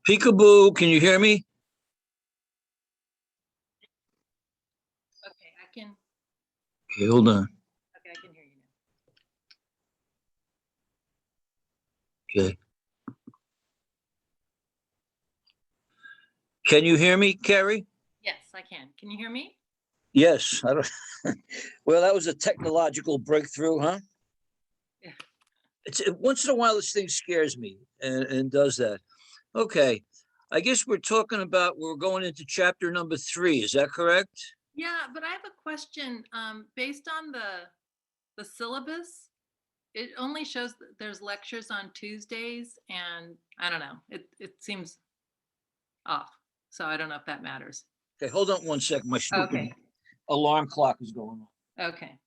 Peekaboo, can you hear me? Okay, I can. Okay, hold on. Okay, I can hear you now. Okay. Can you hear me, Carrie? Yes, I can. Can you hear me? Yes. I don't. Well, that was a technological breakthrough, huh? Yeah. Once in a while, this thing scares me and does that. Okay. I guess we're going into chapter number 3. Is that correct? Yeah, but I have a question. Based on the syllabus, it only shows that there's lectures on Tuesdays, and I don't know. It seems off. So I don't know if that matters. Okay, hold on one second. My stupid Okay. alarm clock is going on. Okay.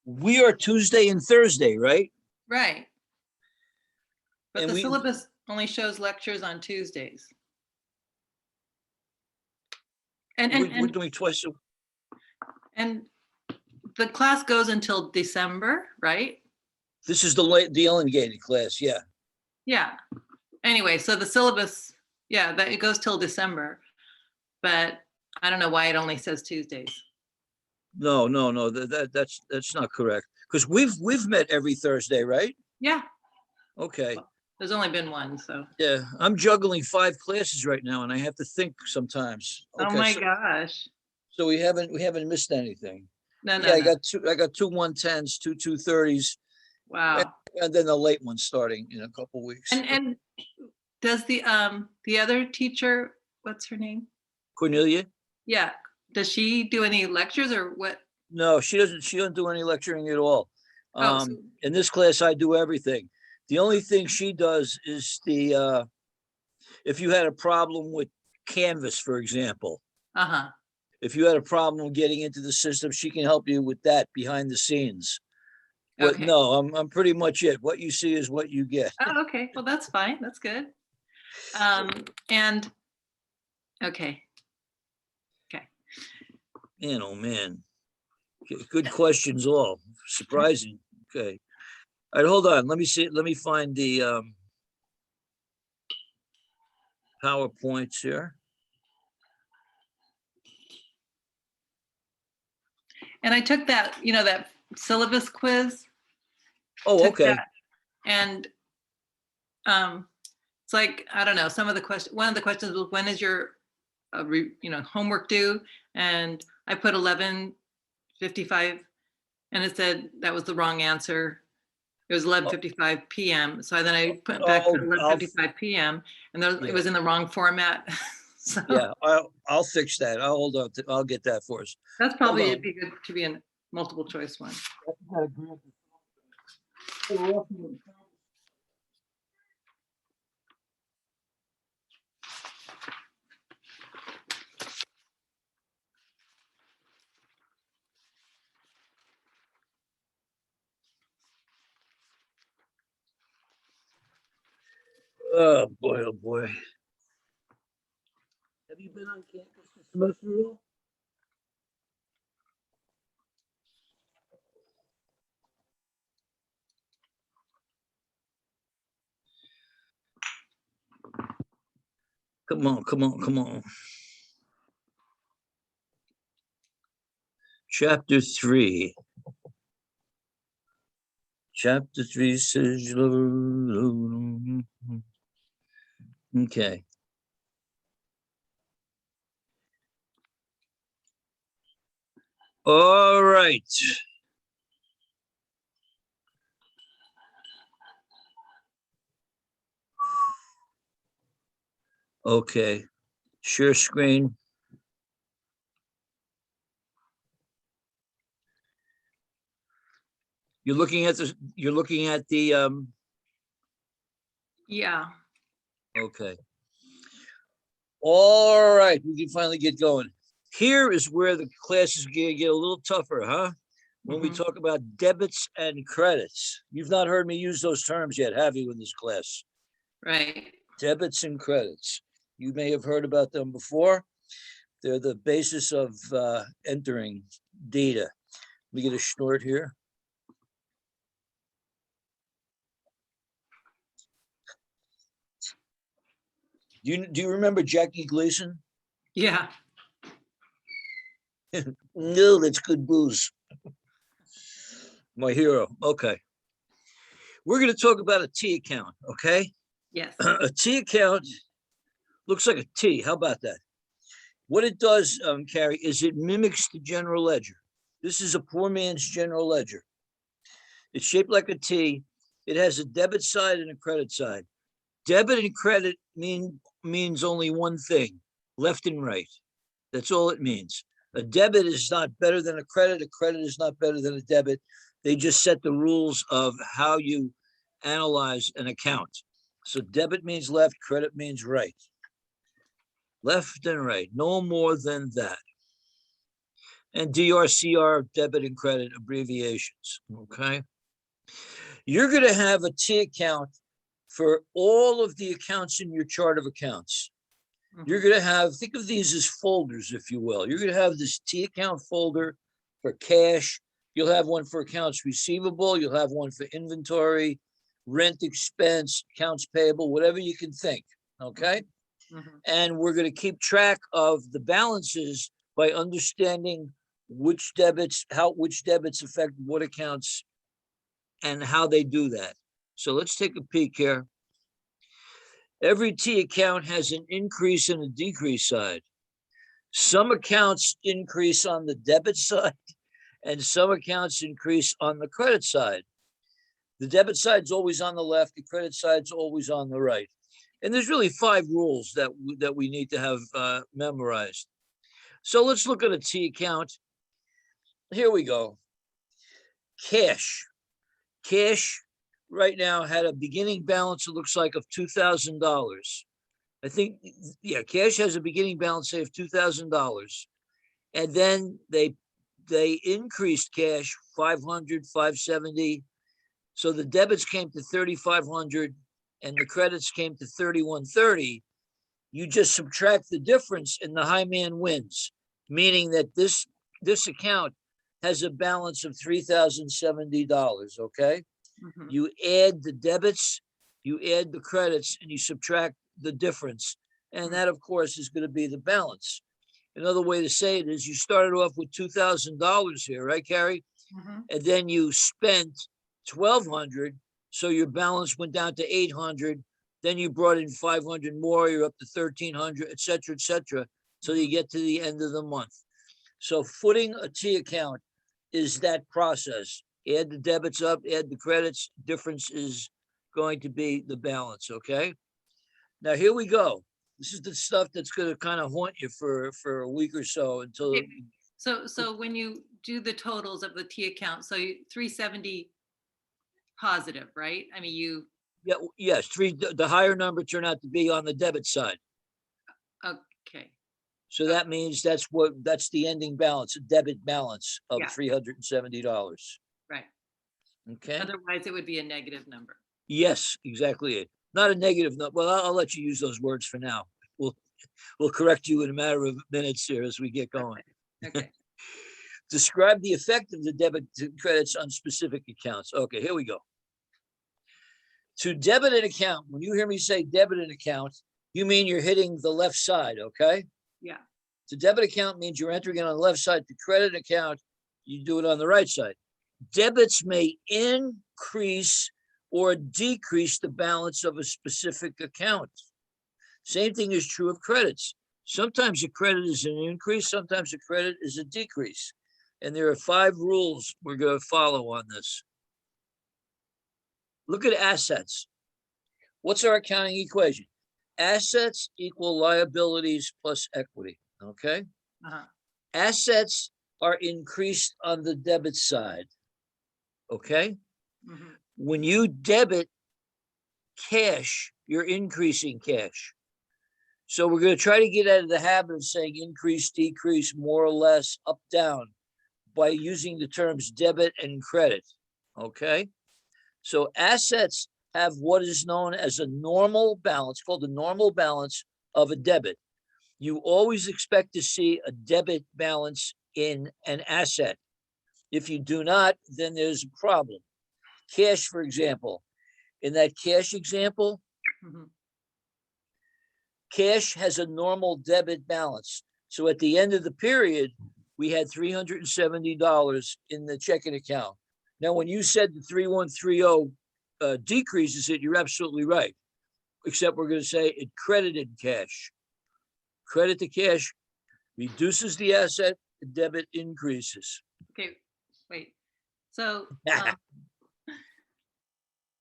We are Tuesday and Thursday, right? Right. But And the syllabus only shows lectures on Tuesdays. we're doing twice. And the class goes until December, right? This is the elongated class, yeah. Yeah. Anyway, so the syllabus, yeah, that it goes till December, but I don't know why it only says Tuesdays. No. That's not correct. Because we've met every Thursday, right? Yeah, Okay. there's only been one, so. Yeah, I'm juggling 5 classes right now, and I have to think sometimes. Oh Okay, my so, gosh. so we haven't missed anything. No, Yeah, no, no. I got 2 110s, 2 230s, Wow. and then the late one starting in a couple weeks. And does the other teacher, what's her name? Cornelia? Yeah. Does she do any lectures or what? No, she doesn't. She doesn't do any lecturing at all. Oh, so, In this class, I do everything. The only thing she does is if you had a problem with Canvas, for example, uh-huh. if you had a problem getting into the system, she can help you with that behind the scenes. But Okay. no, I'm pretty much it. What you see is what you get. Oh, okay. Well, that's fine. That's good. And okay. Man, oh man. Okay, good questions all. Surprising. Okay. All right, hold on. Let me see. Let me find the PowerPoints here. And I took that, that syllabus quiz. Oh, Took okay. that, and it's like, I don't know, some of the questions, one of the questions was, when is your homework due? And I put 11:55, and it said that was the wrong answer. It was 11:55 p.m. So then I put back 11:55 p.m. and it was in the wrong format. So yeah, I'll fix that. I'll hold on. I'll get that for us. that's probably, it'd be good to be a multiple choice one. Oh boy, oh boy. Have you been on campus this semester at all? Come on. Chapter 3. Chapter 3 says, okay. All right. Okay. Share screen. You're looking at the Yeah. okay. All right, we can finally get going. Here is where the classes get a little tougher, huh? when we Mhm. talk about debits and credits. You've not heard me use those terms yet, have you, in this class? Right. Debits and credits. You may have heard about them before. They're the basis of entering data. Let me get a snort here. Do you remember Jackie Gleason? Yeah. No, that's good booze. My hero. Okay. We're going to talk about a T account, okay? Yes. A T account looks like a T. How about that? What it does, Carrie, is it mimics the general ledger. This is a poor man's general ledger. It's shaped like a T. It has a debit side and a credit side. Debit and credit means only one thing, left and right. That's all it means. A debit is not better than a credit. A credit is not better than a debit. They just set the rules of how you analyze an account. So debit means left, credit means right. Left and right, no more than that. And DRCR, debit and credit abbreviations, okay? You're going to have a T account for all of the accounts in your chart of accounts. You're going to have, think of these as folders, if you will. You're going to have this T account folder for cash. You'll have one for accounts receivable. You'll have one for inventory, rent expense, accounts payable, whatever you can think, okay? And we're going to keep track of the balances by understanding which debits affect what accounts and how they do that. So let's take a peek here. Every T account has an increase and a decrease side. Some accounts increase on the debit side and some accounts increase on the credit side. The debit side's always on the left, the credit side's always on the right. And there's really 5 rules that we need to have memorized. So let's look at a T account. Here we go. Cash. Cash right now had a beginning balance, it looks like, of $2,000. I think, yeah, cash has a beginning balance, say, of $2,000. And then they increased cash 500, 570. So the debits came to 3,500 and the credits came to 3,130. You just subtract the difference and the high man wins, meaning that this account has a balance of $3,070, okay? You add the debits, you add the credits, and you subtract the difference. And that, of course, is going to be the balance. Another way to say it is you started off with $2,000 here, right, Carrie? And then you spent $1,200, so your balance went down to $800. Then you brought in 500 more, you're up to 1,300, et cetera, so you get to the end of the month. So footing a T account is that process. Add the debits up, add the credits, difference is going to be the balance, okay? Now, here we go. This is the stuff that's going to kind of haunt you for a week or so until. Okay. So when you do the totals of the T account, so 370 positive, right? I mean, Yes, the higher number turned out to be on the debit side. Okay. So that means that's the ending balance, a debit balance of $370. Right. Okay. Otherwise, it would be a negative number. Yes, exactly it. Not a negative number. Well, I'll let you use those words for now. We'll correct you in a matter of minutes here as we get going. Okay. Describe the effect of the debit credits on specific accounts. Okay, here we go. To debit an account, when you hear me say debit an account, you mean you're hitting the left side, okay? Yeah. To debit account means you're entering it on the left side. To credit account, you do it on the right side. Debits may increase or decrease the balance of a specific account. Same thing is true of credits. Sometimes a credit is an increase, sometimes a credit is a decrease. And there are 5 rules we're going to follow on this. Look at assets. What's our accounting equation? Assets equal liabilities plus equity, okay? Assets are increased on the debit side, okay? When you debit cash, you're increasing cash. So we're going to try to get out of the habit of saying increase, decrease, more or less, up, down. by using the terms debit and credit, okay? So assets have what is known as a normal balance, called the normal balance of a debit. You always expect to see a debit balance in an asset. If you do not, then there's a problem. Cash, for example, in that cash example, Mhm. cash has a normal debit balance. So at the end of the period, we had $370 in the checking account. Now, when you said the 3130 decreases it, you're absolutely right. Except we're going to say it credited cash. Credit to cash reduces the asset, the debit increases. Okay, wait. So,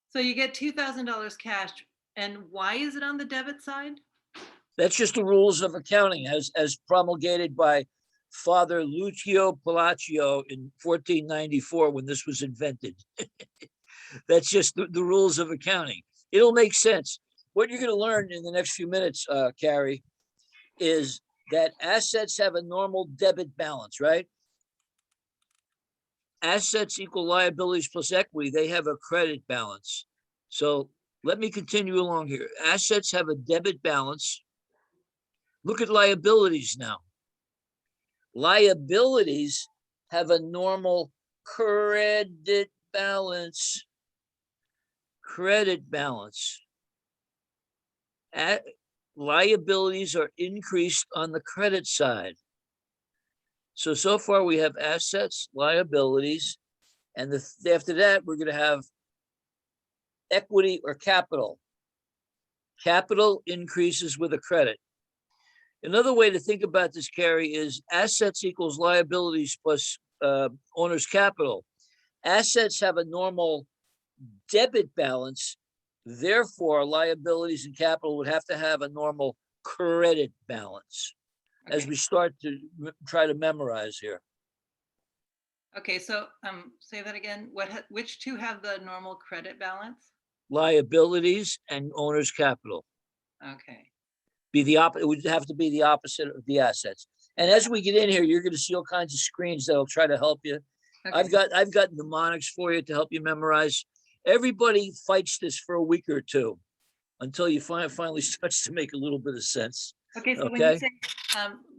so you get $2,000 cash, and why is it on the debit side? That's just the rules of accounting as promulgated by Father Lucio Palacio in 1494 when this was invented. That's just the rules of accounting. It'll make sense. What you're going to learn in the next few minutes, Carrie, is that assets have a normal debit balance, right? Assets equal liabilities plus equity. They have a credit balance. So let me continue along here. Assets have a debit balance. Look at liabilities now. Liabilities have a normal credit balance. Credit balance. Liabilities are increased on the credit side. So far we have assets, liabilities, and after that, we're going to have equity or capital. Capital increases with a credit. Another way to think about this, Carrie, is assets equals liabilities plus owner's capital. Assets have a normal debit balance. Therefore, liabilities and capital would have to have a normal credit balance. As we start to try to memorize here. Okay, so say that again. Which two have the normal credit balance? Liabilities and owner's capital. Okay. It would have to be the opposite of the assets. And as we get in here, you're going to see all kinds of screens that'll try to help you. Okay. I've got mnemonics for you to help you memorize. Everybody fights this for a week or two until you finally starts to make a little bit of sense. Okay, so when you say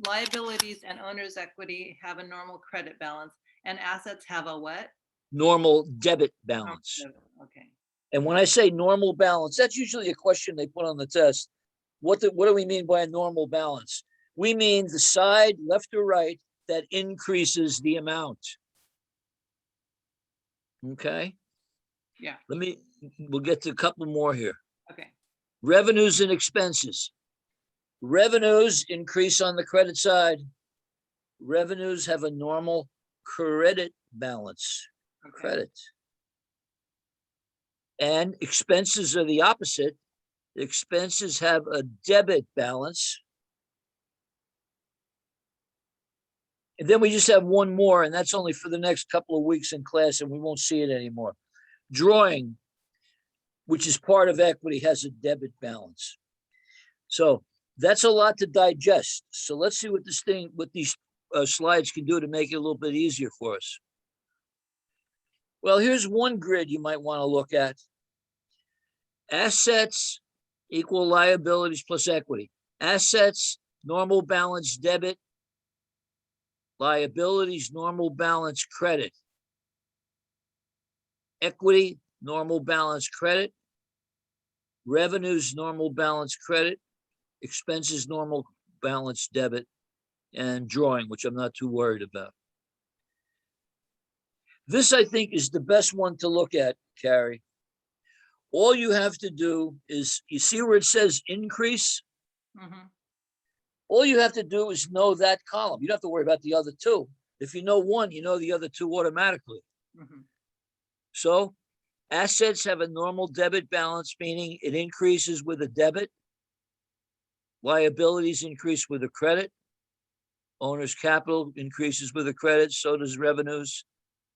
liabilities and owner's equity have a normal credit balance and assets have a what? Normal debit balance. Okay. And when I say normal balance, that's usually a question they put on the test. What do we mean by a normal balance? We mean the side, left or right, that increases the amount. Okay? Yeah. We'll get to a couple more here. Okay. Revenues and expenses. Revenues increase on the credit side. Revenues have a normal credit balance. Okay. Credit. And expenses are the opposite. Expenses have a debit balance. And then we just have one more, and that's only for the next couple of weeks in class, and we won't see it anymore. Drawing, which is part of equity, has a debit balance. So that's a lot to digest. So let's see what these slides can do to make it a little bit easier for us. Well, here's one grid you might want to look at. Assets equal liabilities plus equity. Assets, normal balance debit. Liabilities, normal balance credit. Equity, normal balance credit. Revenues, normal balance credit. Expenses, normal balance debit. And drawing, which I'm not too worried about. This, I think, is the best one to look at, Carrie. All you have to do is, you see where it says increase? Mm-hmm. All you have to do is know that column. You don't have to worry about the other two. If you know one, you know the other two automatically. Mm-hmm. So assets have a normal debit balance, meaning it increases with a debit. Liabilities increase with a credit. Owner's capital increases with a credit. So does revenues,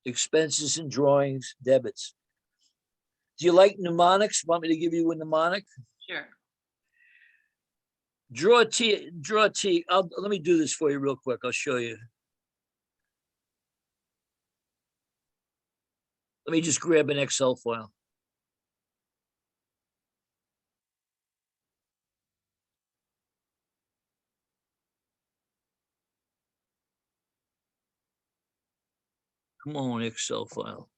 expenses, and drawings, debits. Do you like mnemonics? Want me to give you a mnemonic? Sure. Draw a T. Let me do this for you real quick. I'll show you. Let me just grab an Excel file. Come on, Excel file.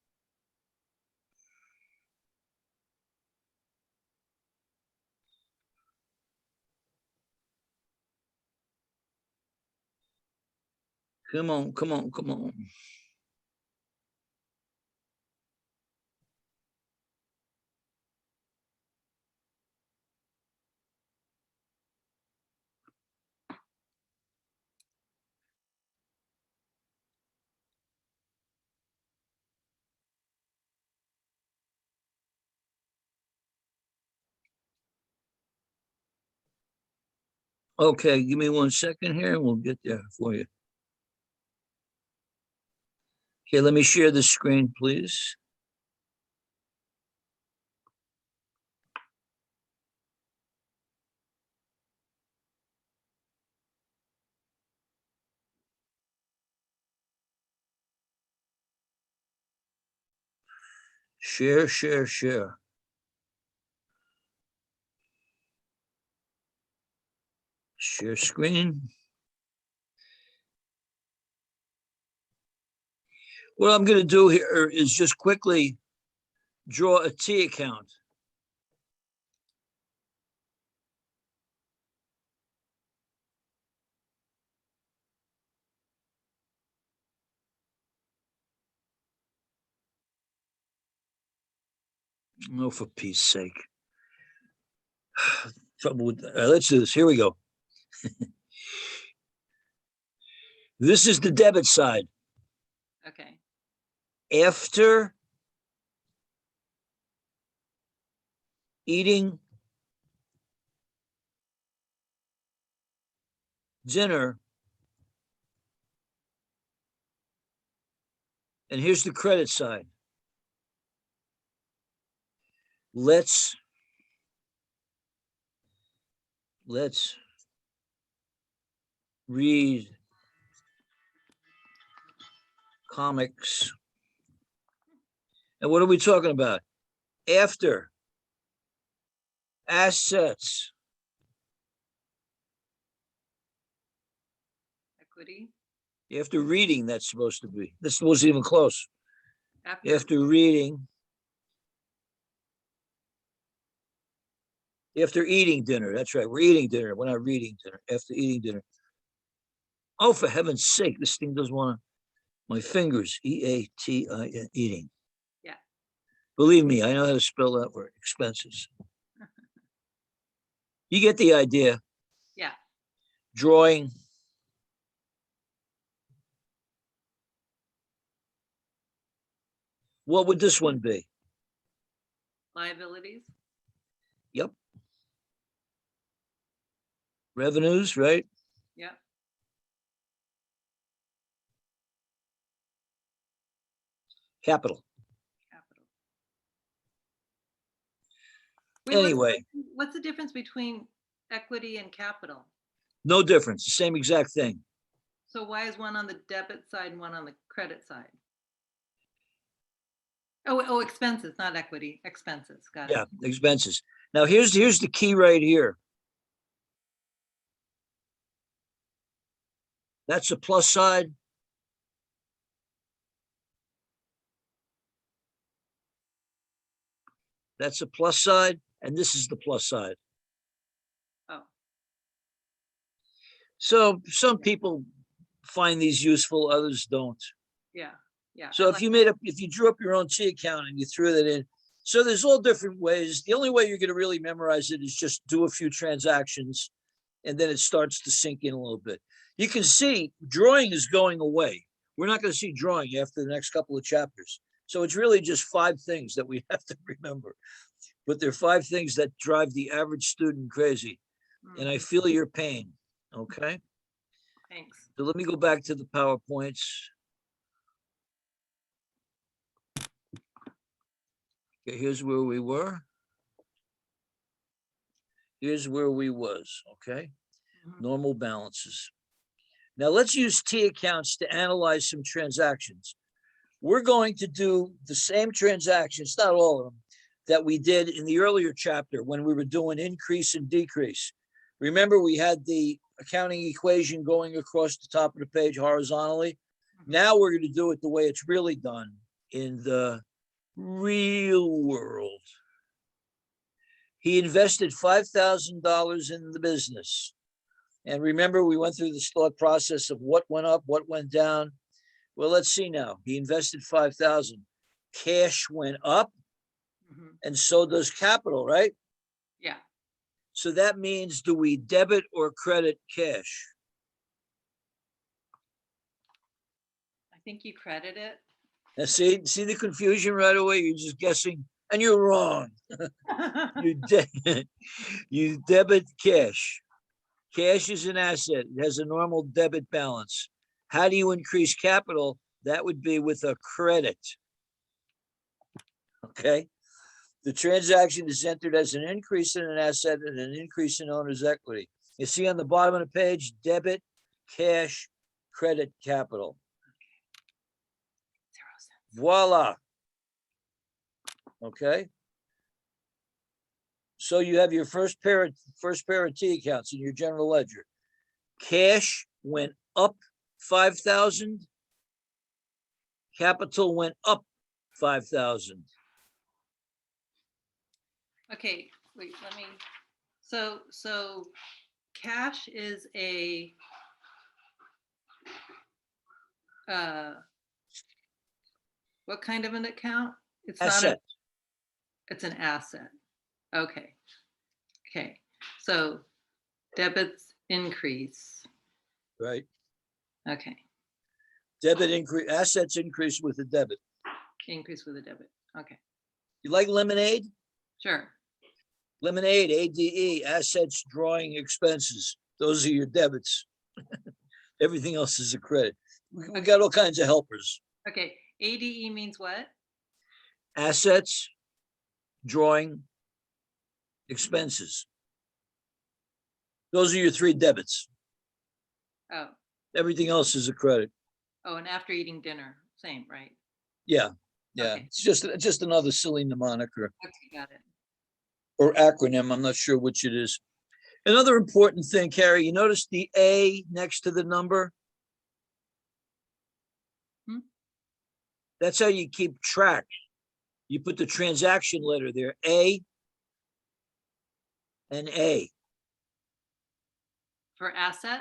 Come on, come on, come on. Okay, give me 1 second here and we'll get there for you. Okay, let me share the screen, please. Share, share, share. Share screen. What I'm going to do here is just quickly draw a T account. Oh, for Pete's sake. Trouble with that. Let's do this. Here we go. This is the debit side. Okay. After eating dinner, and here's the credit side. Let's read comics. And what are we talking about? After assets, Equity. after reading, that's supposed to be. This wasn't even close. After Reading. After eating dinner. That's right. We're eating dinner. We're not reading dinner. After eating dinner. Oh, for heaven's sake, this thing doesn't want to. My fingers, E-A-T-I-N, eating. Yeah. Believe me, I know how to spell that word, expenses. You get the idea. Yeah. Drawing. What would this one be? Liabilities. Yep. Revenues, right? Yeah. Capital. Capital. Wait, Anyway. what's the difference between equity and capital? No difference, the same exact thing. So why is one on the debit side and one on the credit side? Oh, expenses, not equity, expenses. Got it. Yeah, expenses. Now here's the key right here. That's the plus side. That's the plus side, and this is the plus side. Oh, So some people find these useful, others don't. yeah, yeah. So if you drew up your own T account and you threw that in, so there's all different ways. The only way you're going to really memorize it is just do a few transactions, and then it starts to sink in a little bit. You can see drawing is going away. We're not going to see drawing after the next couple of chapters. So it's really just 5 things that we have to remember. But there are 5 things that drive the average student crazy. And I feel your pain. Okay. Thanks. So let me go back to the PowerPoints. Okay, here's where we were. Here's where we was, okay? Normal balances. Now let's use T accounts to analyze some transactions. We're going to do the same transactions, not all of them, that we did in the earlier chapter when we were doing increase and decrease. Remember, we had the accounting equation going across the top of the page horizontally. Now we're going to do it the way it's really done in the real world. He invested $5,000 in the business. And remember, we went through this thought process of what went up, what went down. Well, let's see now. He invested 5,000. Cash went up, and so does capital, right? Yeah. So that means, do we debit or credit cash? I think you credit it. Now, see the confusion right away? You're just guessing, and you're wrong. You debit cash. Cash is an asset. It has a normal debit balance. How do you increase capital? That would be with a credit. Okay. The transaction is entered as an increase in an asset and an increase in owner's equity. You see on the bottom of the page, debit, cash, credit, capital. 0 cents. Voila. Okay. So you have your first pair of T accounts in your general ledger. Cash went up 5,000. Capital went up 5,000. Okay, wait, let me, so cash is a, what kind of an account? It's Asset. It's an asset. Okay. Okay. So debits increase. Right. Okay. Debit increase, assets increase with the debit. Increase with a debit. Okay. You like lemonade? Sure. Lemonade, ADE, assets, drawing, expenses. Those are your debits. Everything else is a credit. We got all kinds of helpers. Okay. ADE means what? Assets, drawing, expenses. Those are your three debits. Oh. Everything else is a credit. Oh, and after eating dinner, same, right? Yeah. Yeah. Okay. It's just another silly mnemonic or Got it. acronym. I'm not sure which it is. Another important thing, Carrie, you notice the A next to the number? That's how you keep track. You put the transaction letter there, A and A. For asset?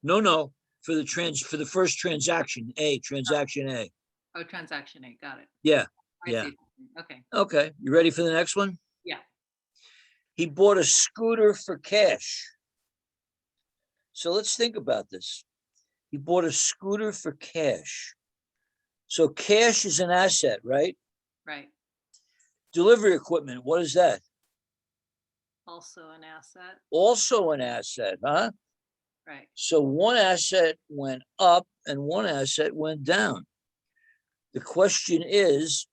No, for the first transaction, A, transaction A. Oh, transaction A. Got it. Yeah. I Yeah. see. Okay. Okay. You ready for the next one? Yeah. He bought a scooter for cash. So let's think about this. He bought a scooter for cash. So cash is an asset, right? Right. Delivery equipment, what is that? Also an asset. Also an asset, huh? Right. So one asset went up and one asset went down. The question is,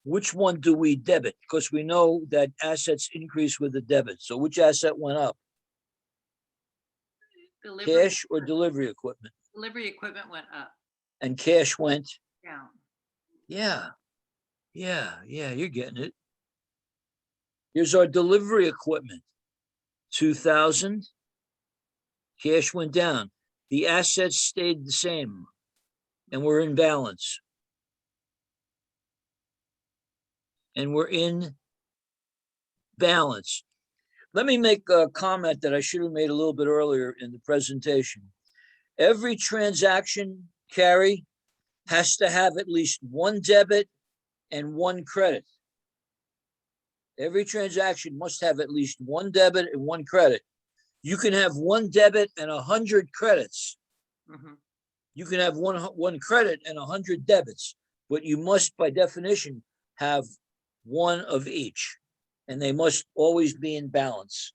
which one do we debit? Because we know that assets increase with the debit. So which asset went up? Cash or delivery equipment? Delivery equipment went up. And cash went down. Yeah. You're getting it. Here's our delivery equipment. 2,000. Cash went down. The assets stayed the same, and we're in balance. And we're in balance. Let me make a comment that I should have made a little bit earlier in the presentation. Every transaction, Carrie, has to have at least one debit and one credit. Every transaction must have at least one debit and one credit. You can have one debit and 100 credits. You can have one credit and 100 debits, but you must, by definition, have one of each, and they must always be in balance.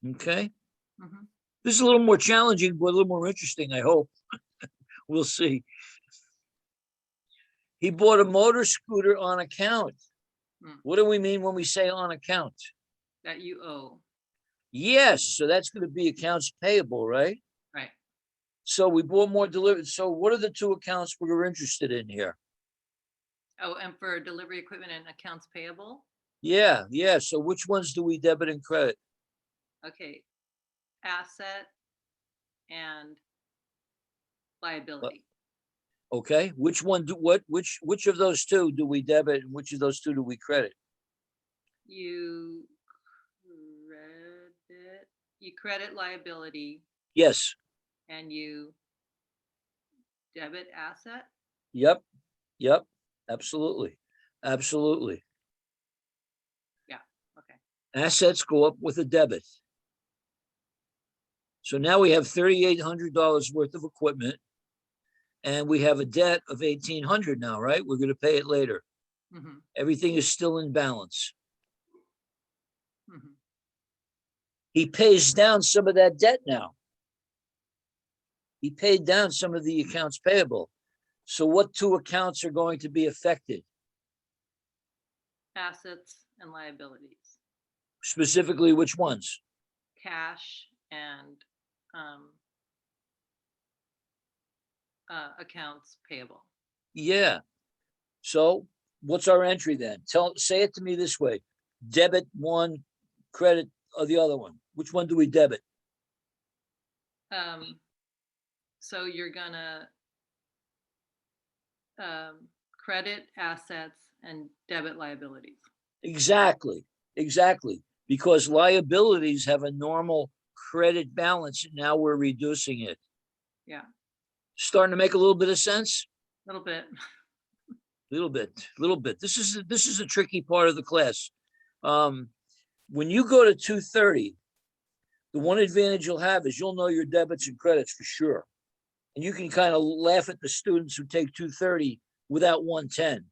Okay? This is a little more challenging, but a little more interesting, I hope. We'll see. He bought a motor scooter on account. What do we mean when we say on account? That you owe. Yes, so that's going to be accounts payable, right? Right. So we bought more delivered. So what are the two accounts we were interested in here? Oh, and for delivery equipment and accounts payable? Yeah, yeah. So which ones do we debit and credit? Okay, asset and liability. Okay, which one do what? Which of those two do we debit and which of those two do we credit? You credit liability Yes. and you debit asset? Yep. Yep. Absolutely. Absolutely. Yeah, okay. Assets go up with a debit. So now we have $3,800 worth of equipment, and we have a debt of 1,800 now, right? We're going to pay it later. Mm-hmm, Everything is still in balance. mm-hmm. He pays down some of that debt now. He paid down some of the accounts payable. So what two accounts are going to be affected? Assets and liabilities, Specifically, which ones? cash and um, accounts payable. Yeah. So what's our entry then? Say it to me this way. Debit one, credit the other one. Which one do we debit? So you're gonna credit assets and debit liabilities. Exactly. Exactly. Because liabilities have a normal credit balance. And now we're reducing it. Yeah, Starting to make a little bit of sense? a little bit. Little bit, little bit. This is a tricky part of the class. When you go to 230, the one advantage you'll have is you'll know your debits and credits for sure. And you can kind of laugh at the students who take 230 without 110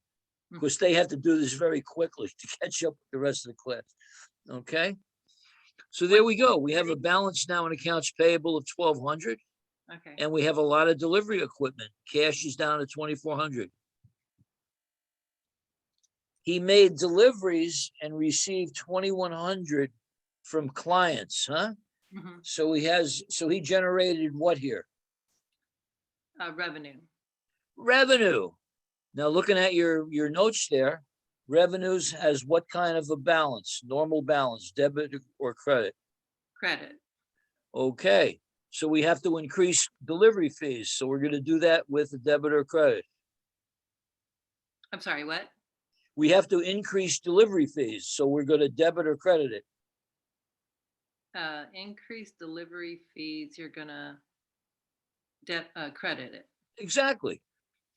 because they have to do this very quickly to catch up with the rest of the class. Okay. So there we go. We have a balance now in accounts payable of 1,200. Okay. And we have a lot of delivery equipment. Cash is down to 2,400. He made deliveries and received 2,100 from clients, huh? Mm-hmm. So he generated what here? Revenue. Revenue. Now looking at your notes there, revenues has what kind of a balance? Normal balance, debit or credit? Credit. Okay. So we have to increase delivery fees. So we're going to do that with a debit or credit. I'm sorry, what? We have to increase delivery fees. So we're going to debit or credit it. Increase delivery fees, you're gonna credit it. Exactly.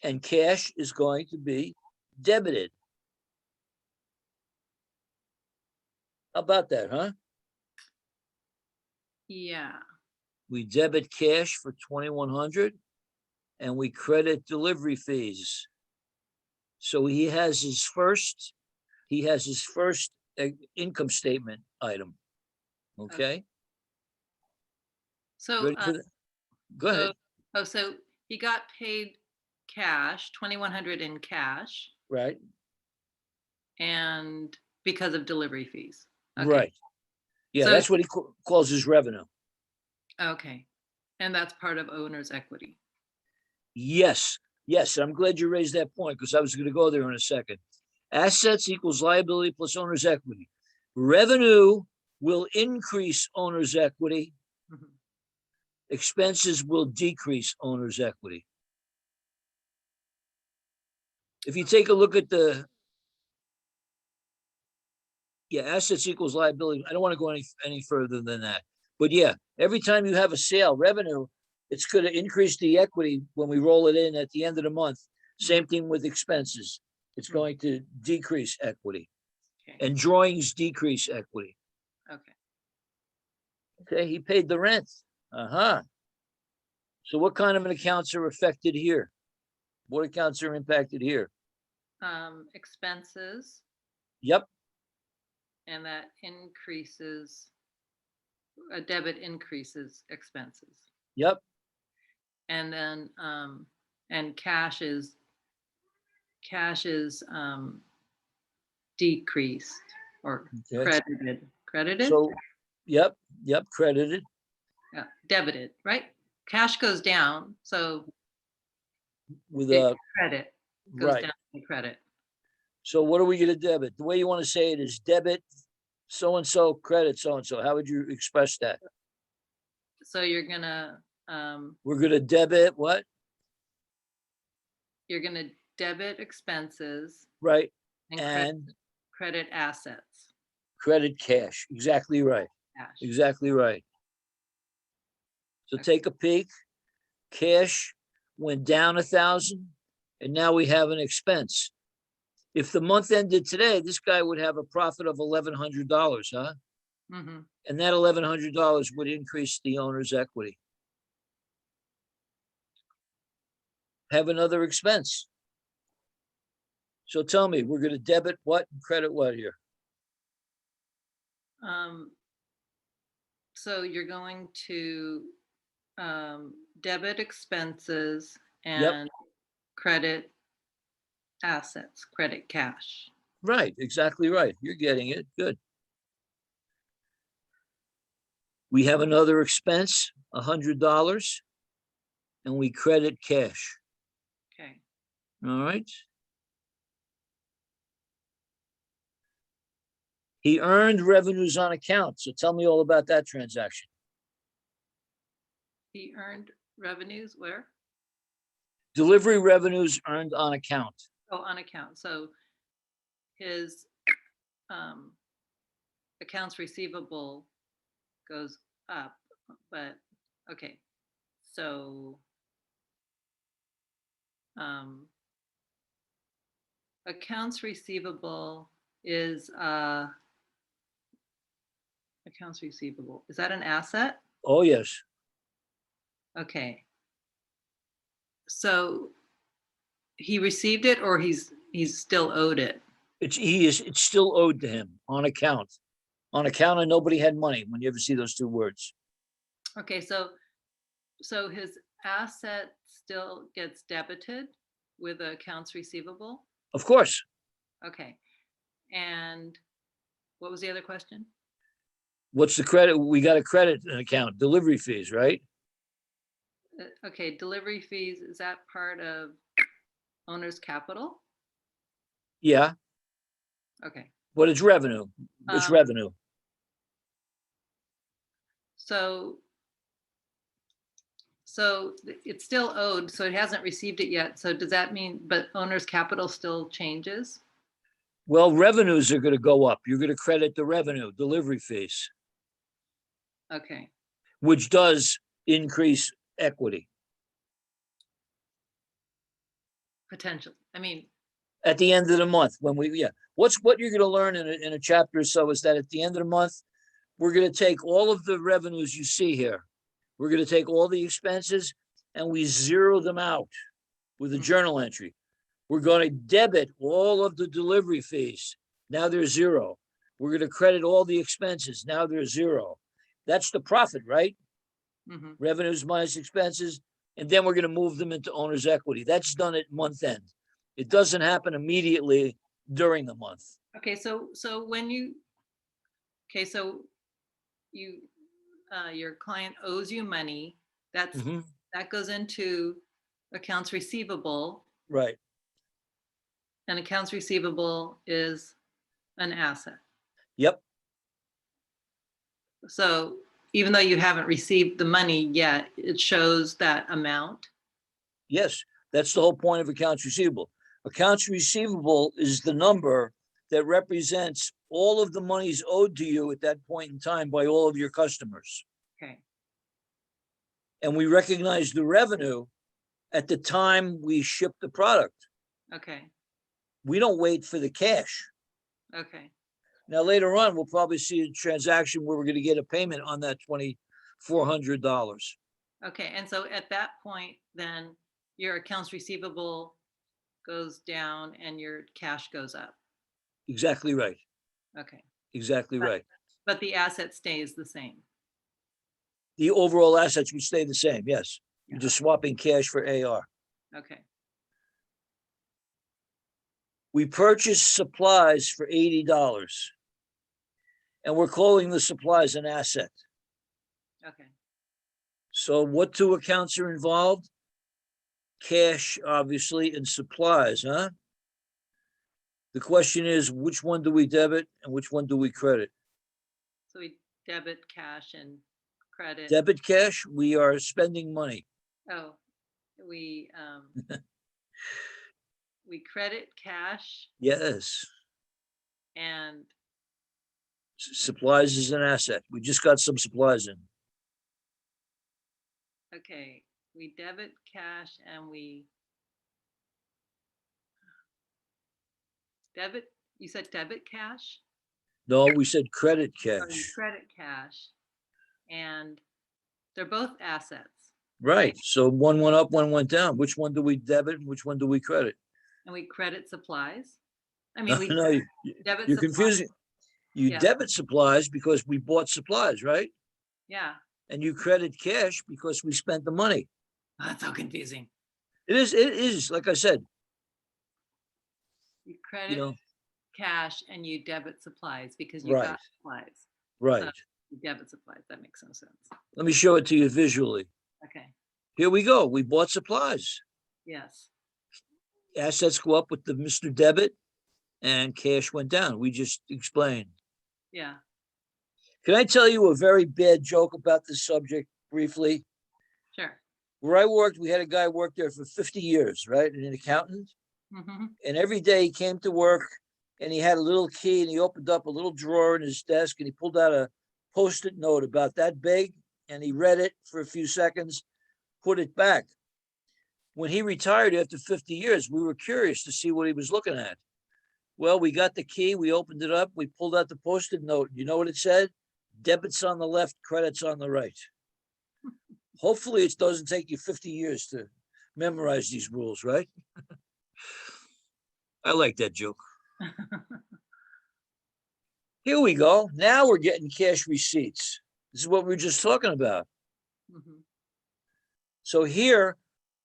And cash is going to be debited. How about that, huh? Yeah. We debit cash for 2,100 and we credit delivery fees. So he has his first income statement item. Okay. So, Ready for that? Go ahead. so he got paid cash, 2,100 in cash, Right. and because of delivery fees. Okay. Right. Yeah, So- that's what he calls his revenue. Okay. And that's part of owner's equity. Yes. Yes. I'm glad you raised that point because I was going to go there in a second. Assets equals liability plus owner's equity. Revenue will increase owner's equity. Mhm. Expenses will decrease owner's equity. If you take a look at assets equals liability. I don't want to go any further than that. But yeah, every time you have a sale, revenue, it's going to increase the equity when we roll it in at the end of the month. Same thing with expenses. It's going to decrease equity. Okay. And drawings decrease equity. Okay. Okay, he paid the rent. Uh-huh. So what kind of accounts are affected here? What accounts are impacted here? Expenses, Yep. and that increases, a debit increases expenses. Yep. And then, and cash is decreased or Okay. credited. So, yep, credited. Yeah, debited, right? cash goes down, so with it a, credit goes right. down to credit. So what are we gonna debit? The way you want to say it is debit so-and-so, credit so-and-so. How would you express that? So you're gonna We're gonna debit what? debit expenses Right, and and credit assets, credit cash. Exactly right. cash. Exactly right. So Okay. take a peek. Cash went down 1,000, and now we have an expense. If the month ended today, this guy would have a profit of $1,100, huh? Mm-hmm. And that $1,100 would increase the owner's equity. Have another expense. So tell me, we're going to debit what and credit what here? So you're going to debit expenses Yep, and credit assets, credit cash. right, exactly right. You're getting it. Good. We have another expense, $100, and we credit cash. Okay. All right. He earned revenues on account. So tell me all about that transaction. He earned revenues where? Delivery revenues earned on account. Oh, on account. So his um, accounts receivable goes up, but okay. So accounts receivable is accounts receivable. Is that an asset? Oh, yes. Okay. So he received it or he's still owed it? It's still owed to him on account. On account and nobody had money, when you ever see those two words. Okay, so his asset still gets debited with accounts receivable? Of course. Okay. And what was the other question? What's the credit? We got to credit an account, delivery fees, right? Okay, delivery fees, is that part of owner's capital? Yeah, Okay. but it's revenue. It's Um, revenue. so it's still owed, so it hasn't received it yet. So does that mean, but owner's capital still changes? Well, revenues are going to go up. You're going to credit the revenue, delivery fees, Okay. which does increase equity. Potential. I mean, At the end of the month, when what you're going to learn in a chapter or so is that at the end of the month, we're going to take all of the revenues you see here. We're going to take all the expenses and we zero them out with a journal entry. We're going to debit all of the delivery fees. Now they're zero. We're going to credit all the expenses. Now they're zero. That's the profit, right? mm-hmm. Revenues minus expenses. And then we're going to move them into owner's equity. That's done at month end. It doesn't happen immediately during the month. Okay, so when you, okay, so you, your client owes you money, that's that goes into accounts receivable, right? And accounts receivable is an asset. Yep. So even though you haven't received the money yet, it shows that amount. Yes, that's the whole point of accounts receivable. Accounts receivable is the number that represents all of the monies owed to you at that point in time by all of your customers. Okay. And we recognize the revenue at the time we ship the product. Okay. We don't wait for the cash. Okay. Now, later on, we'll probably see a transaction where we're going to get a payment on that $2,400. Okay. And so at that point, then your accounts receivable goes down and your cash goes up. Exactly right. Okay. Exactly right. But the asset stays the same. The overall assets would stay the same. Yes. You're just swapping cash for AR. Okay. We purchased supplies for $80 and we're calling the supplies an asset. Okay. So what two accounts are involved? Cash, obviously, and supplies, huh? The question is, which one do we debit and which one do we credit? So we debit cash and credit. Debit cash, we are spending money. Oh, we we credit cash Yes, and supplies is an asset. We just got some supplies in. okay, we debit cash and we debit, you said debit cash? No, we said credit Or you cash. credit cash, and they're both assets. Right, so one went up, one went down. Which one do we debit and which one do we credit? And we credit supplies. I No, mean, we no, debit you're supplies. confusing. You Yeah. debit supplies because we bought supplies, right? Yeah. And you credit cash because we spent the money. Oh, that's so confusing. It is, like I said, You you credit know, cash and you debit supplies because you right, got supplies. right. So you debit supplies. That makes no sense. Let me show it to you visually. Okay. Here we go. We bought supplies. Yes. Assets go up with the Mr. Debit and cash went down. We just explained. Yeah. Can I tell you a very bad joke about this subject briefly? Sure. Where I worked, we had a guy work there for 50 years, right? An accountant. Mm-hmm. And every day he came to work and he had a little key and he opened up a little drawer in his desk and he pulled out a Post-it note about that big and he read it for a few seconds, put it back. When he retired after 50 years, we were curious to see what he was looking at. Well, we got the key, we opened it up, we pulled out the Post-it note. You know what it said? Debits on the left, credits on the right. Hopefully it doesn't take you 50 years to memorize these rules, right? I like that joke. Here we go. Now we're getting cash receipts. This is what we were just talking about. Mm-hmm. So here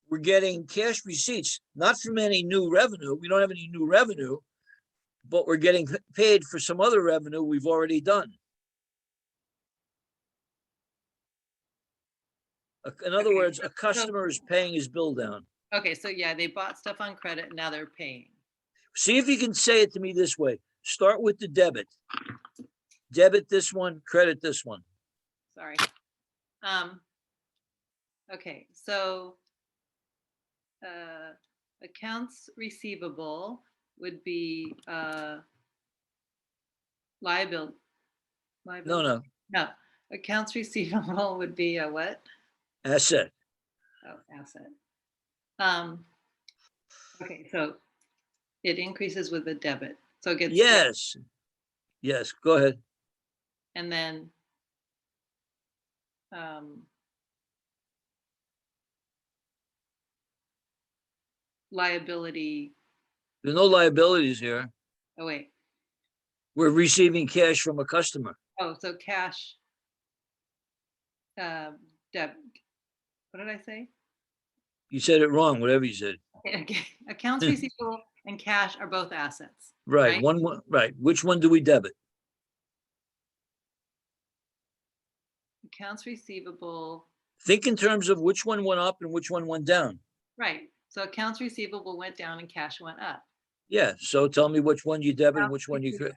we're getting cash receipts, not from any new revenue. We don't have any new revenue, but we're getting paid for some other revenue we've already done. In other words, a customer is paying his bill down. Okay, so yeah, they bought stuff on credit and now they're paying. See if you can say it to me this way. Start with the debit. Debit this one, credit this one. Sorry. Okay, so accounts receivable would be liability. No. No, accounts receivable would be a what? Asset. Oh, asset. Okay, so it increases with the debit. So it gets Yes. Yes, go ahead. and then liability. There's no liabilities here. Oh wait. We're receiving cash from a customer. Oh, so cash. Debit. What did I say? You said it wrong, whatever you said. Okay. Accounts receivable and cash are both assets. Right. One. Right. Which one do we debit? Accounts receivable. Think in terms of which one went up and which one went down. Right. So accounts receivable went down and cash went up. Yeah. So tell me which one you debit and which one you credit.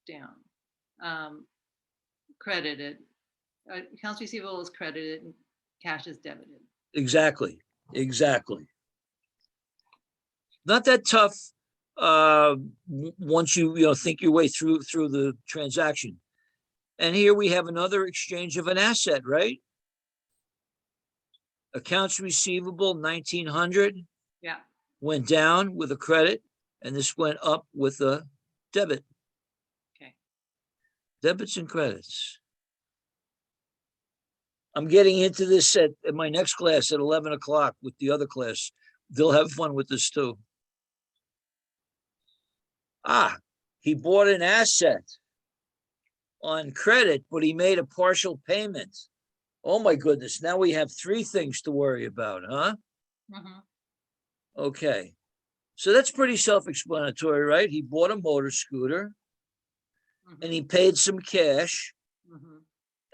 Down. Credited. Accounts receivable is credited and cash is debited. Exactly. Not that tough. Once you think your way through the transaction. And here we have another exchange of an asset, right? Accounts receivable 1900 Yeah. went down with a credit, and this went up with a debit. Okay. Debits and credits. I'm getting into this at my next class at 11 o'clock with the other class. They'll have fun with this too. He bought an asset on credit, but he made a partial payment. Oh my goodness. Now we have three things to worry about, huh? Mm-hmm. Okay. So that's pretty self-explanatory, right? He bought a motor scooter and he paid some cash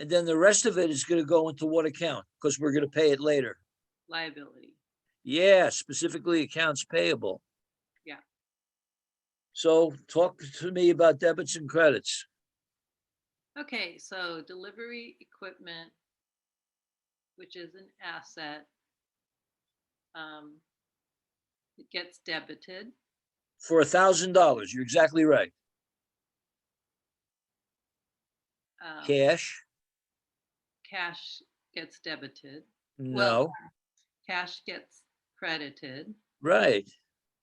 And then the rest of it is gonna go into what account? Because we're gonna pay it later. liability. Yeah, specifically accounts payable. Yeah. So talk to me about debits and credits. Okay, so delivery equipment, which is an asset, it gets debited. For $1,000, you're exactly right. Cash? Cash gets debited. No, Cash gets credited, right.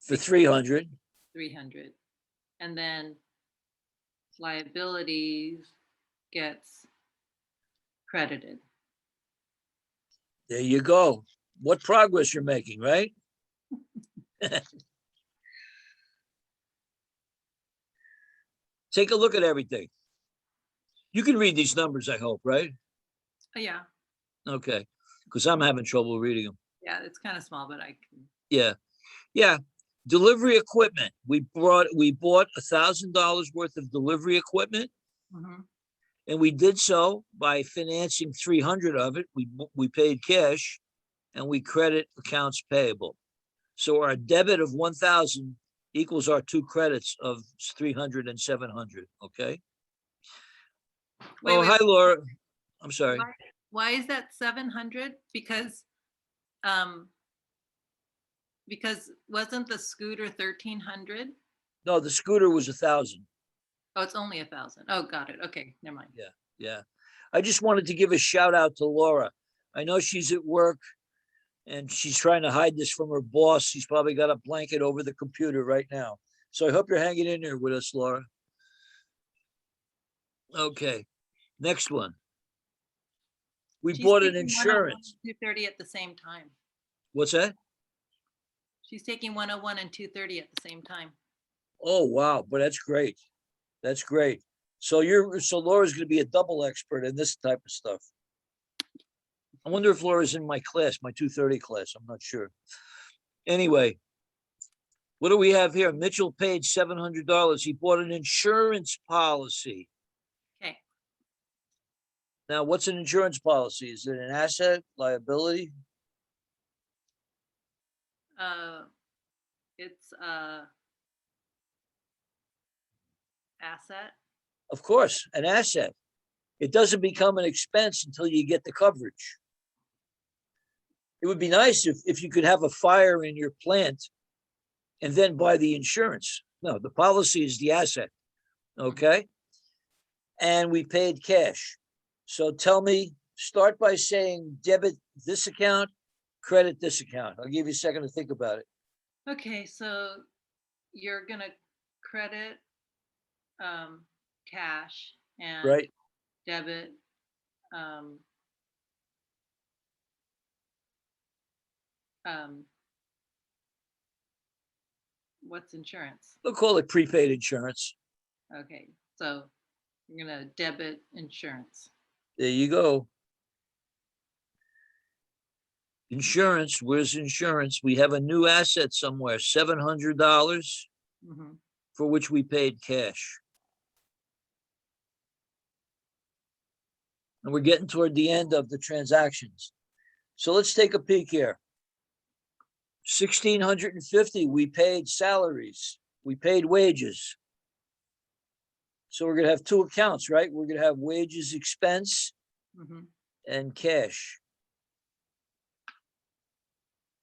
For 300, 300. And then liabilities gets credited. there you go. What progress you're making, right? Take a look at everything. You can read these numbers, I hope, right? Oh, yeah, Okay, because I'm having trouble reading them. yeah, it's kind of small, but I can. Yeah, yeah. Delivery equipment. We bought $1,000 worth of delivery equipment, Mhm. and we did so by financing 300 of it. We paid cash, and we credit accounts payable. So our debit of 1,000 equals our two credits of 300 and 700. Okay. Wait, Oh, wait, hi, Laura. I'm sorry. why is that 700? Um, because wasn't the scooter 1,300? No, the scooter was 1,000. Oh, it's only 1,000. Oh, got it. Okay, never mind. Yeah, yeah. I just wanted to give a shout out to Laura. I know she's at work and she's trying to hide this from her boss. She's probably got a blanket over the computer right now. So I hope you're hanging in there with us, Laura. Okay, next one. We She's bought an taking 101 insurance. and 230 at the same time. What's that? She's taking 101 and 230 at the same time. Oh, wow. But that's great. That's great. So Laura's going to be a double expert in this type of stuff. I wonder if Laura's in my class, my 230 class. I'm not sure. Anyway, what do we have here? Mitchell paid $700. He bought an insurance policy. Okay. Now, what's an insurance policy? Is it an asset, liability? It's asset. Of course, an asset. It doesn't become an expense until you get the coverage. It would be nice if you could have a fire in your plant and then buy the insurance. No, the policy is the asset. Okay. And we paid cash. So tell me, start by saying debit this account, credit this account. I'll give you a second to think about it. Okay, so you're gonna credit cash and Right. debit what's insurance? We'll call it prepaid insurance. Okay, so you're gonna debit insurance. There you go. Insurance, where's insurance? We have a new asset somewhere, $700 Mm-hmm. for which we paid cash. And we're getting toward the end of the transactions. So let's take a peek here. 1,650, we paid salaries, we paid wages. So we're gonna have two accounts, right? We're gonna have wages expense Mm-hmm. and cash.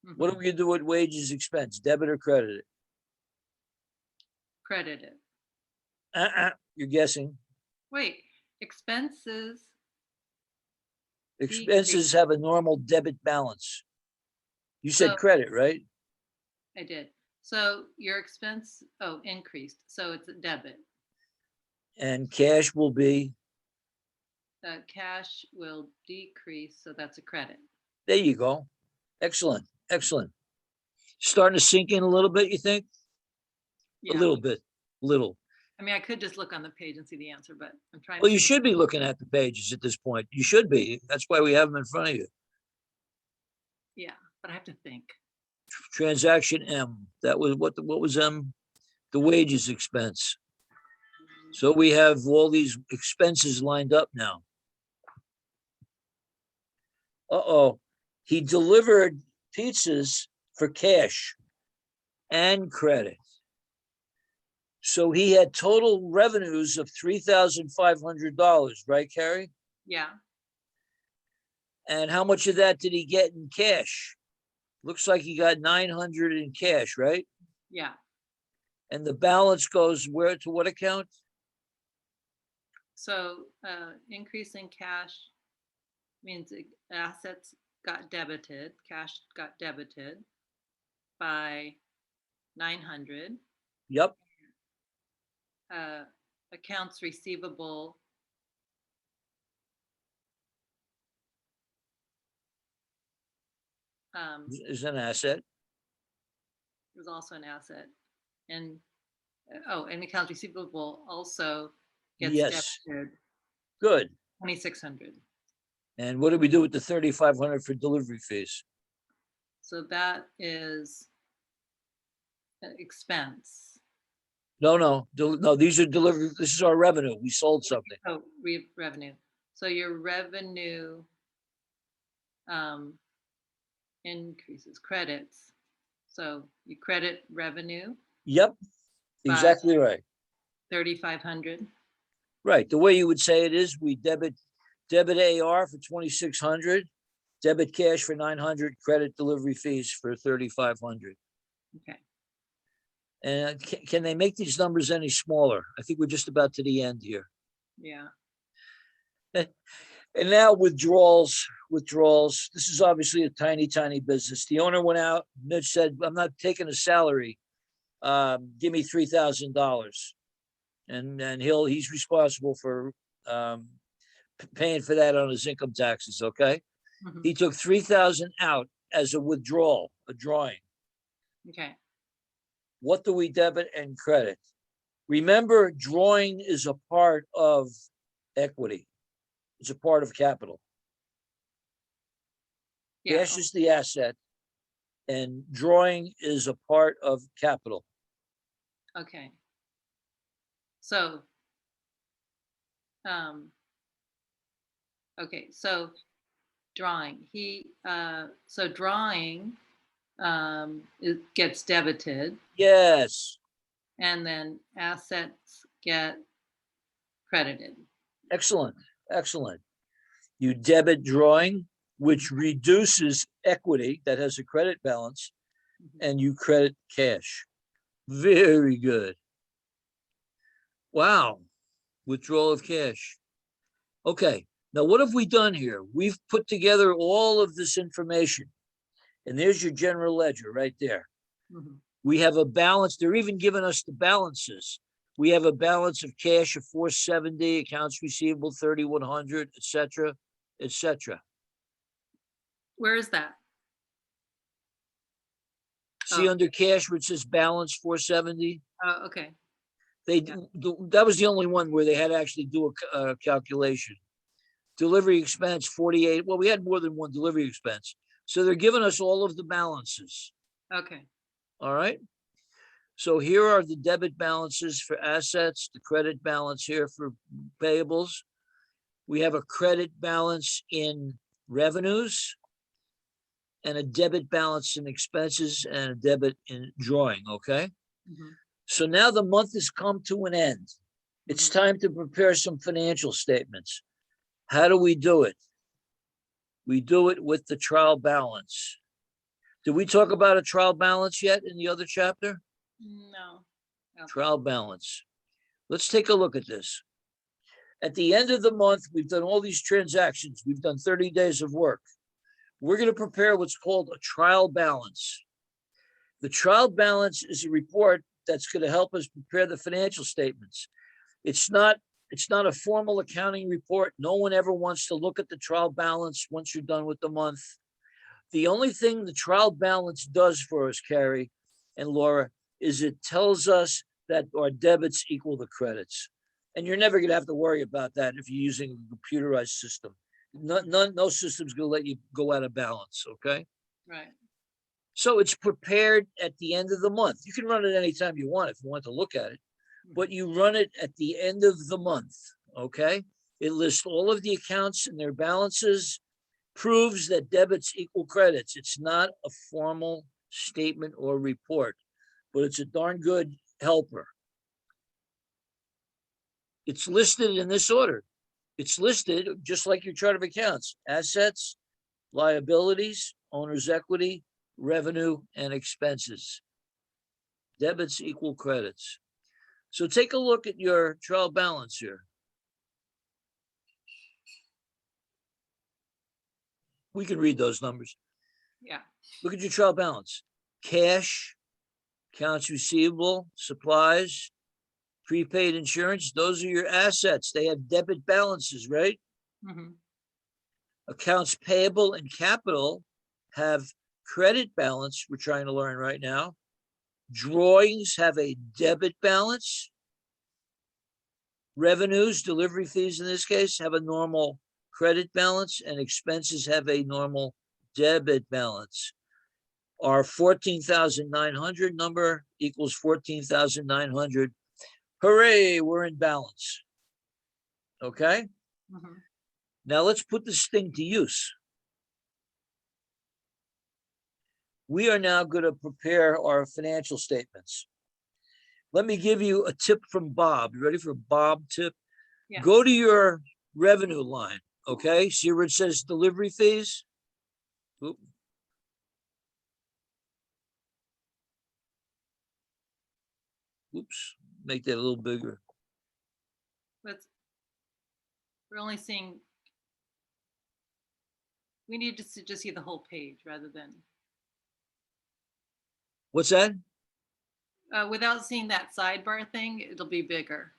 Mm-hmm. What are we gonna do with wages expense, debit or credit? Credit it. You're guessing. Wait, expenses. Expenses have a normal debit balance. You said So- credit, right? I did. So your expense, increased. So it's a debit. And cash will be, Cash will decrease. So that's a credit. there you go. Excellent, excellent. Starting to sink in a little bit, you think? Yeah. A little bit, little. I mean, I could just look on the page and see the answer, but I'm trying. Well, you should be looking at the pages at this point. You should be. That's why we have them in front of you. Yeah, but I have to think. Transaction M, that was what was M? The wages expense. So we have all these expenses lined up now. Uh-oh, he delivered pizzas for cash and credit. So he had total revenues of $3,500, right, Carrie? Yeah, And how much of that did he get in cash? Looks like he got 900 in cash, right? yeah. And the balance goes where, to what account? So increase in cash means assets got debited, cash got debited by 900. Yep, Accounts receivable is an asset. was also an asset. And and accounts receivable also gets Yes, debited good. 2,600. And what do we do with the 3,500 for delivery fees? So that is an expense. No, these are delivery, this is our revenue. We sold something. Oh, revenue. So your revenue increases credits. So you credit revenue Yep, by exactly right. 3,500. Right, the way you would say it is, we debit AR for 2,600, debit cash for 900, credit delivery fees for 3,500. Okay. And can they make these numbers any smaller? I think we're just about to the end here. Yeah. And now withdrawals. This is obviously a tiny, tiny business. The owner went out. Mitch said, "I'm not taking a salary. Give me $3,000." And he's responsible for paying for that on his income taxes. Okay, Mhm. he took 3,000 out as a withdrawal, a drawing. Okay. What do we debit and credit? Remember, drawing is a part of equity. It's a part of capital. Yeah. Cash is the asset, and drawing is a part of capital. Okay. So, okay. So drawing, so drawing, it gets debited Yes, and then assets get credited. excellent, excellent. You debit drawing, which reduces equity that has a credit balance, Mhm. and you credit cash. Very good. Wow, withdrawal of cash. Okay, now what have we done here? We've put together all of this information, and there's your general ledger right there. Mhm. We have a balance. They're even giving us the balances. We have a balance of cash of 470, accounts receivable 3,100, et cetera, et cetera. Where is that? See Oh, under cash where it says balance 470? oh, okay. They Yeah. that was the only one where they had to actually do a calculation. Delivery expense 48. Well, we had more than one delivery expense. So they're giving us all of the balances. Okay. All right. So here are the debit balances for assets, the credit balance here for payables. We have a credit balance in revenues and a debit balance in expenses and a debit in drawing, okay? Mhm. So now the month has come to an end. It's Mhm. time to prepare some financial statements. How do we do it? We do it with the trial balance. Did we talk about a trial balance yet in the other chapter? No. Okay. Trial balance. Let's take a look at this. At the end of the month, we've done all these transactions. We've done 30 days of work. We're going to prepare what's called a trial balance. The trial balance is a report that's going to help us prepare the financial statements. It's not a formal accounting report. No one ever wants to look at the trial balance once you're done with the month. The only thing the trial balance does for us, Carrie and Laura, is it tells us that our debits equal the credits. And you're never going to have to worry about that if you're using a computerized system. No system's going to let you go out of balance, okay? Right. So it's prepared at the end of the month. You can run it anytime you want if you want to look at it, but you run it at the end of the month, okay? It lists all of the accounts and their balances. proves that debits equal credits. It's not a formal statement or report, but it's a darn good helper. It's listed in this order. It's listed just like your chart of accounts: assets, liabilities, owner's equity, revenue, and expenses. Debits equal credits. So take a look at your trial balance here. We can read those numbers. Yeah. Look at your trial balance. Cash, accounts receivable, supplies, prepaid insurance. Those are your assets. They have debit balances, right? Mm-hmm. Accounts payable and capital have credit balance. We're trying to learn right now. Drawings have a debit balance. Revenues, delivery fees in this case, have a normal credit balance, and expenses have a normal debit balance. Our 14,900 number equals 14,900. Hooray, we're in balance. Okay? Mm-hmm. Now let's put this thing to use. We are now going to prepare our financial statements. Let me give you a tip from Bob. You ready for a Bob tip? Yeah. Go to your revenue line, okay? See where it says delivery fees? Oop. Oops, make that a little bigger. We're only seeing, we need to just see the whole page rather than, What's that? without seeing that sidebar thing, it'll be bigger.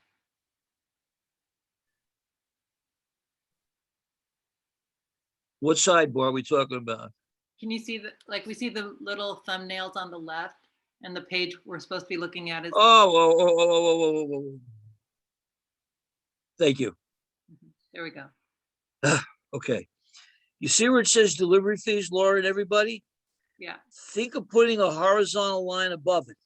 What sidebar are we talking about? Can you see like we see the little thumbnails on the left and the page we're supposed to be looking at is. Oh. Thank you. There we go. Okay. You see where it says delivery fees, Laura and everybody? Yeah. Think of putting a horizontal line above it.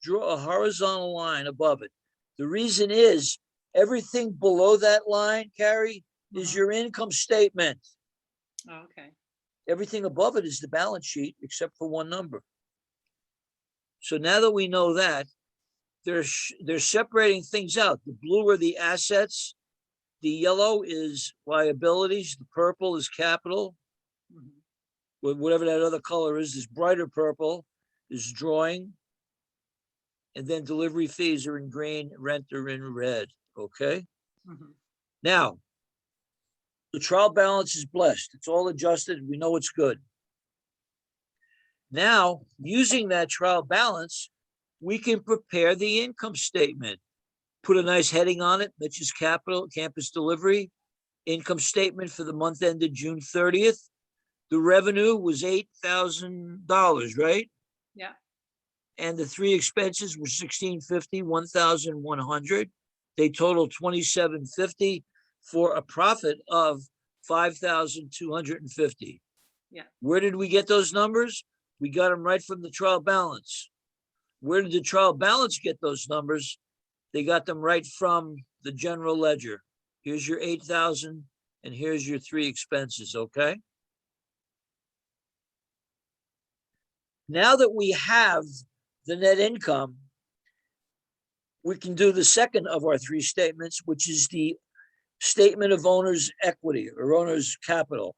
Draw a horizontal line above it. The reason is everything below that line, Carrie, is your income statement. Oh, okay. Everything above it is the balance sheet, except for one number. So now that we know that, they're separating things out. The blue are the assets. The yellow is liabilities. The purple is capital. Whatever that other color is, this brighter purple is drawing. And then delivery fees are in green, rent are in red, okay? Now, the trial balance is blessed. It's all adjusted. We know it's good. Now, using that trial balance, we can prepare the income statement. Put a nice heading on it, Mitch's Capital, Campus Delivery, income statement for the month ended June 30th. The revenue was $8,000, right? Yeah. And the three expenses were $1,650, $1,100. They total $2,750 for a profit of $5,250. Yeah. Where did we get those numbers? We got them right from the trial balance. Where did the trial balance get those numbers? They got them right from the general ledger. Here's your 8,000 and here's your three expenses, okay? Now that we have the net income, we can do the second of our three statements, which is the statement of owner's equity or owner's capital.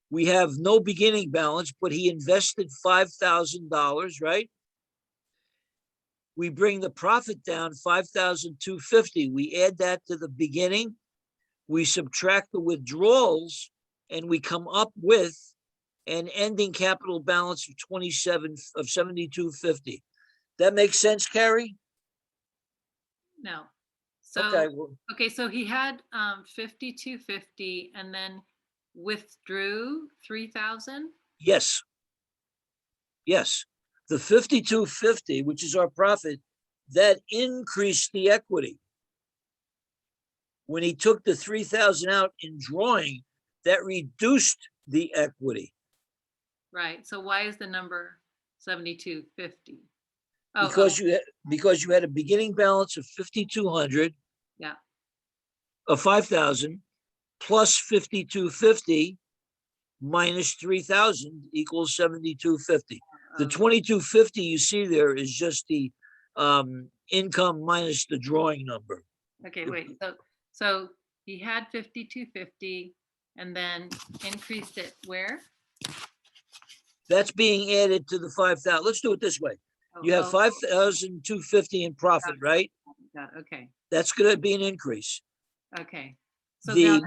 We have no beginning balance, but he invested $5,000, right? We bring the profit down $5,250. We add that to the beginning. We subtract the withdrawals and we come up with an ending capital balance of $72.50. That makes sense, Carrie? No. So okay, well, okay, so he had 5250 and then withdrew 3,000. yes. Yes. The 5250, which is our profit, that increased the equity. When he took the 3,000 out in drawing, that reduced the equity. Right. So why is the number 7250? Because you had a beginning balance of 5,200. Yeah. Of 5,000, plus 5250 minus 3,000 equals 7250. The 2250 you see there is just the income minus the drawing number. Okay, wait, so he had 5250 and then increased it where? That's being added to the 5,000. Let's do it this way. You have 5,250 in profit, right? Okay, That's going to be an increase. okay. So The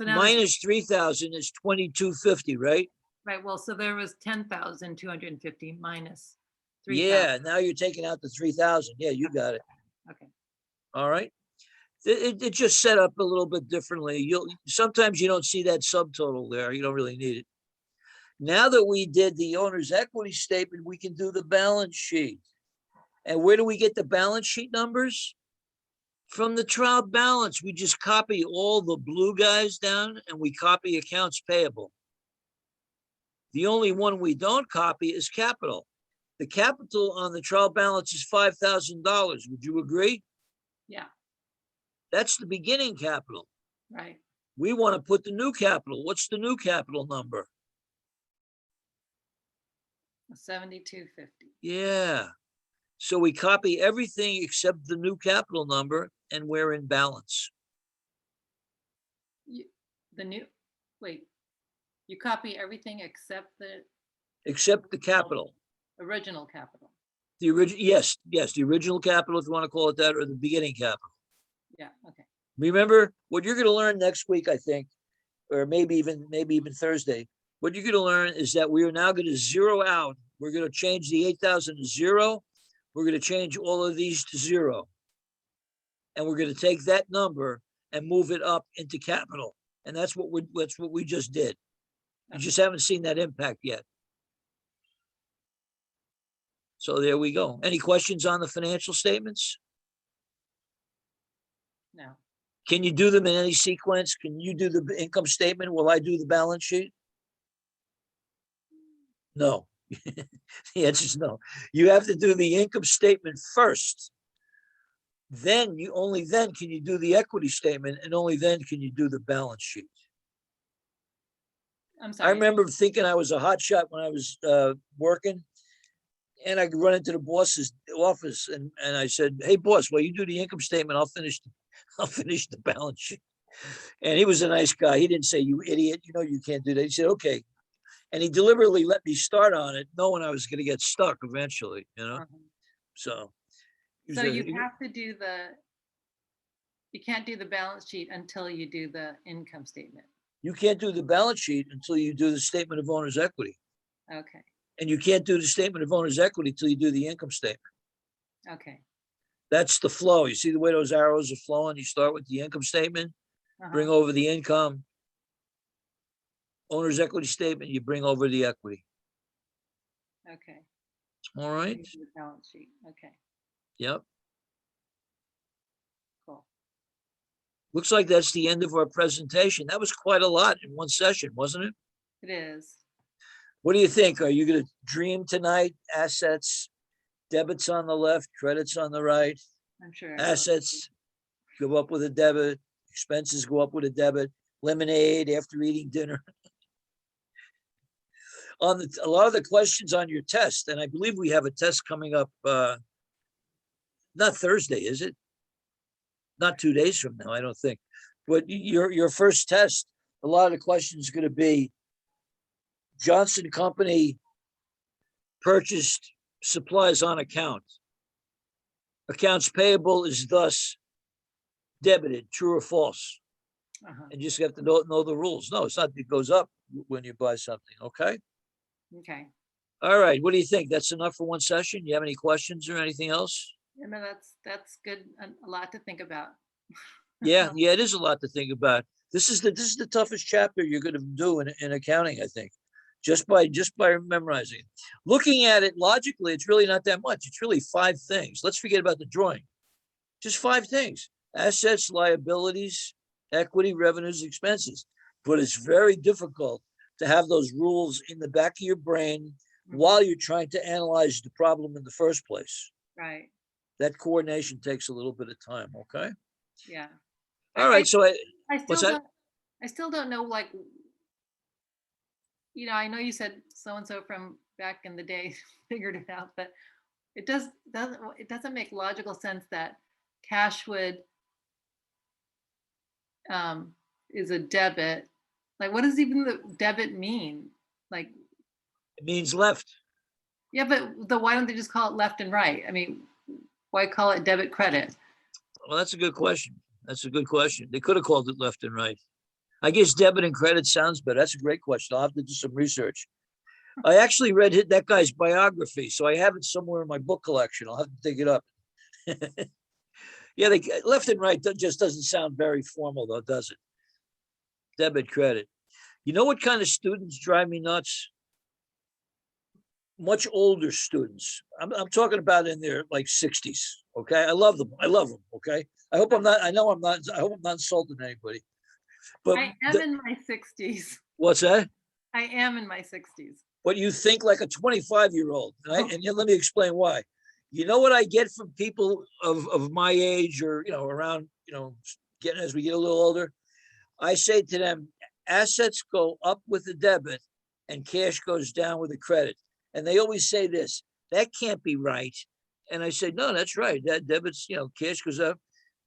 now minus 3,000 is 2250, right? right, well, so there was 10,250 minus 3,000. Yeah, now you're taking out the 3,000. Yeah, you got it. Okay, All right. It just set up a little bit differently. Sometimes you don't see that subtotal there. You don't really need it. Now that we did the owner's equity statement, we can do the balance sheet. And where do we get the balance sheet numbers? From the trial balance. We just copy all the blue guys down and we copy accounts payable. The only one we don't copy is capital. The capital on the trial balance is $5,000. Would you agree? yeah, That's the beginning capital. right. We want to put the new capital. What's the new capital number? 7250. Yeah. So we copy everything except the new capital number and we're in balance. Wait, you copy everything except the capital. Original capital. The original, yes, the original capital, if you want to call it that, or the beginning capital. Yeah, okay. Remember what you're going to learn next week, I think, or maybe even Thursday. What you're going to learn is that we are now going to zero out. We're going to change the 8,000 to 0. We're going to change all of these to 0. And we're going to take that number and move it up into capital. And that's what we just did. You just haven't seen that impact yet. So there we go. Any questions on the financial statements? No. Can you do them in any sequence? Can you do the income statement? Will I do the balance sheet? No. The answer is no. You have to do the income statement first. Then only then can you do the equity statement, and only then can you do the balance sheet. I'm sorry. I remember thinking I was a hot shot when I was working, and I could run into the boss's office and I said, "Hey boss, well, you do the income statement, I'll finish the balance sheet." And he was a nice guy. He didn't say, "You idiot, you know you can't do that." He said, "Okay." And he deliberately let me start on it, knowing I was going to get stuck eventually, you know. So you have to do you can't do the balance sheet until you do the income statement. You can't do the balance sheet until you do the statement of owner's equity. Okay. And you can't do the statement of owner's equity until you do the income statement. Okay. That's the flow. You see the way those arrows are flowing? You start with the income statement, bring over the income, owner's equity statement, you bring over the equity. Okay. All right. The balance sheet. Okay. Yep. Cool. Looks like that's the end of our presentation. That was quite a lot in one session, wasn't it? It is. What do you think? Are you going to dream tonight? Assets, debits on the left, credits on the right. I'm sure. Assets go up with a debit. Expenses go up with a debit. Lemonade after eating dinner. On a lot of the questions on your test, and I believe we have a test coming up, not Thursday, is it? Not 2 days from now, I don't think. But your first test, a lot of the questions are going to be Johnson Company purchased supplies on account. Accounts payable is thus debited, true or false? And you just have to know the rules. No, it's not, it goes up when you buy something, okay? Okay. All right, what do you think? That's enough for one session? You have any questions or anything else? Yeah, no, that's good. A lot to think about. Yeah, it is a lot to think about. This is the toughest chapter you're going to do in accounting, I think. Just by memorizing. Looking at it logically, it's really not that much. It's really 5 things. Let's forget about the drawing. Just 5 things: assets, liabilities, equity, revenues, expenses. But it's very difficult to have those rules in the back of your brain while you're trying to analyze the problem in the first place. Right. That coordination takes a little bit of time, okay? Yeah. All right, so I still don't, I still don't know, like, I know you said so-and-so from back in the day figured it out, but it doesn't make logical sense that cash would, is a debit. Like, what does even the debit mean? Like, It means left. yeah, but why don't they just call it left and right? I mean, why call it debit credit? Well, that's a good question. That's a good question. They could have called it left and right. I guess debit and credit sounds better. That's a great question. I'll have to do some research. I actually read that guy's biography, so I have it somewhere in my book collection. I'll have to dig it up. Yeah, left and right just doesn't sound very formal, though, does it? Debit, credit. You know what kind of students drive me nuts? Much older students. I'm talking about in their like 60s. Okay. I love them. I love them. Okay. I hope I'm not, I know I'm not, I hope I'm not insulting anybody. But I am in my 60s. what's that? I am in my 60s. But you think like a 25-year-old. And let me explain why. You know what I get from people of my age or, around, getting as we get a little older? I say to them, assets go up with the debit and cash goes down with the credit. And they always say this, that can't be right. And I said, no, that's right. That debit's, cash goes up.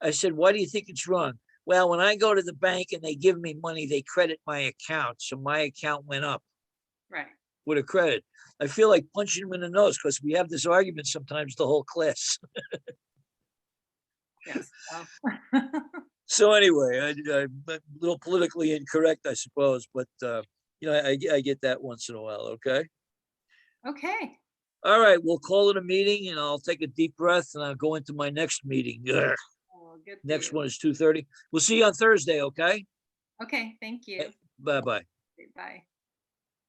I said, why do you think it's wrong? Well, when I go to the bank and they give me money, they credit my account. So my account went up Right. with a credit. I feel like punching them in the nose because we have this argument sometimes, the whole class. Yes. So anyway, I'm a little politically incorrect, I suppose, but I get that once in a while. Okay. Okay. All right, we'll call it a meeting, and I'll take a deep breath, and I'll go into my next meeting. Ugh. Well, good for Next you. one is 2:30. We'll see you on Thursday. Okay. Okay. Thank you. Bye bye. Bye.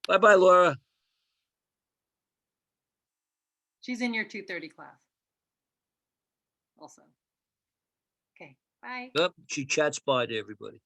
Bye bye, Laura. She's in your 2:30 class also. Okay. Bye. Oh, she chats bye to everybody.